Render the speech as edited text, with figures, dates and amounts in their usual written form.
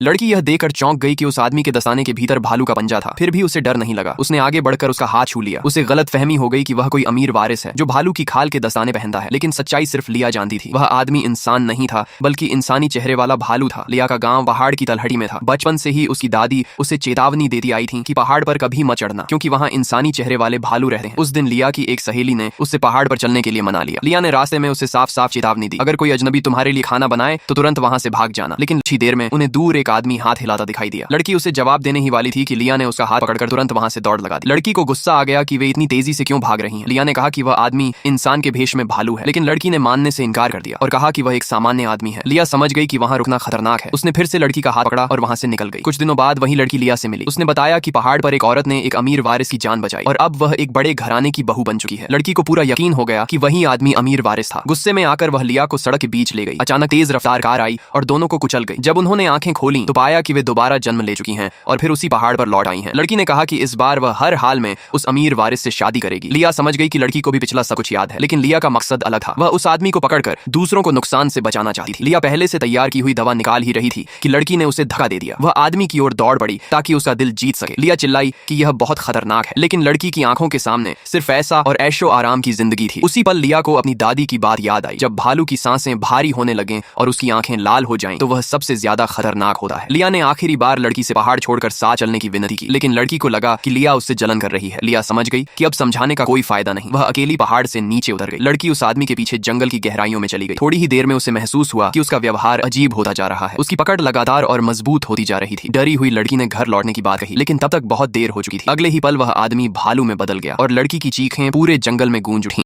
लड़की यह देखकर चौंक गई कि उस आदमी के दस्ताने के भीतर भालू का पंजा था। फिर भी उसे डर नहीं लगा। उसने आगे बढ़कर उसका हाथ छू लिया। उसे गलतफहमी हो गई कि वह कोई अमीर वारिस है जो भालू की खाल के दस्ताने पहनता है, लेकिन सच्चाई सिर्फ लिया जानती थी। वह आदमी इंसान नहीं था बल्कि इंसानी चेहरे वाला भालू था। लिया का गांव पहाड़ की तलहटी में था। बचपन से ही उसकी दादी उसे चेतावनी देती आई थी कि पहाड़ पर कभी मत चढ़ना, क्योंकि वहां इंसानी चेहरे वाले भालू रहते हैं। उस दिन लिया की एक सहेली ने उससे पहाड़ पर चलने के लिए मना लिया। लिया ने रास्ते में उसे साफ साफ चेतावनी दी, अगर कोई अजनबी तुम्हारे लिए खाना बनाए तो तुरंत वहां से भाग जाना। लेकिन कुछ ही देर में उन्हें दूर एक आदमी हाथ हिलाता दिखाई दिया। लड़की उसे जवाब देने ही वाली थी कि लिया ने उसका हाथ पकड़कर तुरंत वहां से दौड़ लगा दी। लड़की को गुस्सा आ गया कि वे इतनी तेजी से क्यों भाग रही हैं। लिया ने कहा कि वह आदमी इंसान के भेष में भालू है, लेकिन लड़की ने मानने से इनकार कर दिया और कहा कि वह एक सामान्य आदमी है। लिया समझ गई कि वहां रुकना खतरनाक है। उसने फिर से लड़की का हाथ पकड़ा और वहां से निकल गई। कुछ दिनों बाद वही लड़की लिया से मिली। उसने बताया कि पहाड़ पर एक औरत ने एक अमीर वारिस की जान बचाई और अब वह एक बड़े घराने की बहू बन चुकी है। लड़की को पूरा यकीन हो गया कि वही आदमी अमीर वारिस था। गुस्से में आकर वह लिया को सड़क के बीच ले गई। अचानक तेज रफ्तार कार आई और दोनों को कुचल गई। जब उन्होंने आंखें खोली तो पाया कि वे दोबारा जन्म ले चुकी हैं और फिर उसी पहाड़ पर लौट आई हैं। लड़की ने कहा कि इस बार वह हर हाल में उस अमीर वारिस से शादी करेगी। लिया समझ गई कि लड़की को भी पिछला सब कुछ याद है, लेकिन लिया का मकसद अलग था। वह उस आदमी को पकड़कर दूसरों को नुकसान से बचाना चाहती थी। लिया पहले से तैयार की हुई दवा निकाल ही रही थी कि लड़की ने उसे धक्का दे दिया। वह आदमी की ओर दौड़ पड़ी ताकि उसका दिल जीत सके। लिया चिल्लाई कि यह बहुत खतरनाक है, लेकिन लड़की की आंखों के सामने सिर्फ ऐसा और ऐशो आराम की जिंदगी थी। उसी पल लिया को अपनी दादी की बात याद आई, जब भालू की सांसें भारी होने लगें और उसकी आंखें लाल हो जाएं तो वह सबसे ज्यादा खतरनाक होता है। लिया ने आखिरी बार लड़की से पहाड़ छोड़कर साथ चलने की विनती की, लेकिन लड़की को लगा कि लिया उससे जलन कर रही है। लिया समझ गई कि अब समझाने का कोई फायदा नहीं। वह अकेली पहाड़ से नीचे उतर गई। लड़की उस आदमी के पीछे जंगल की गहराइयों में चली गई। थोड़ी ही देर में उसे महसूस हुआ कि उसका व्यवहार अजीब होता जा रहा है। उसकी पकड़ लगातार और मजबूत होती जा रही थी। डरी हुई लड़की ने घर लौटने की बात कही, लेकिन तब तक बहुत देर हो चुकी थी। अगले ही पल वह आदमी भालू में बदल गया और लड़की की चीखें पूरे जंगल में गूंज उठी।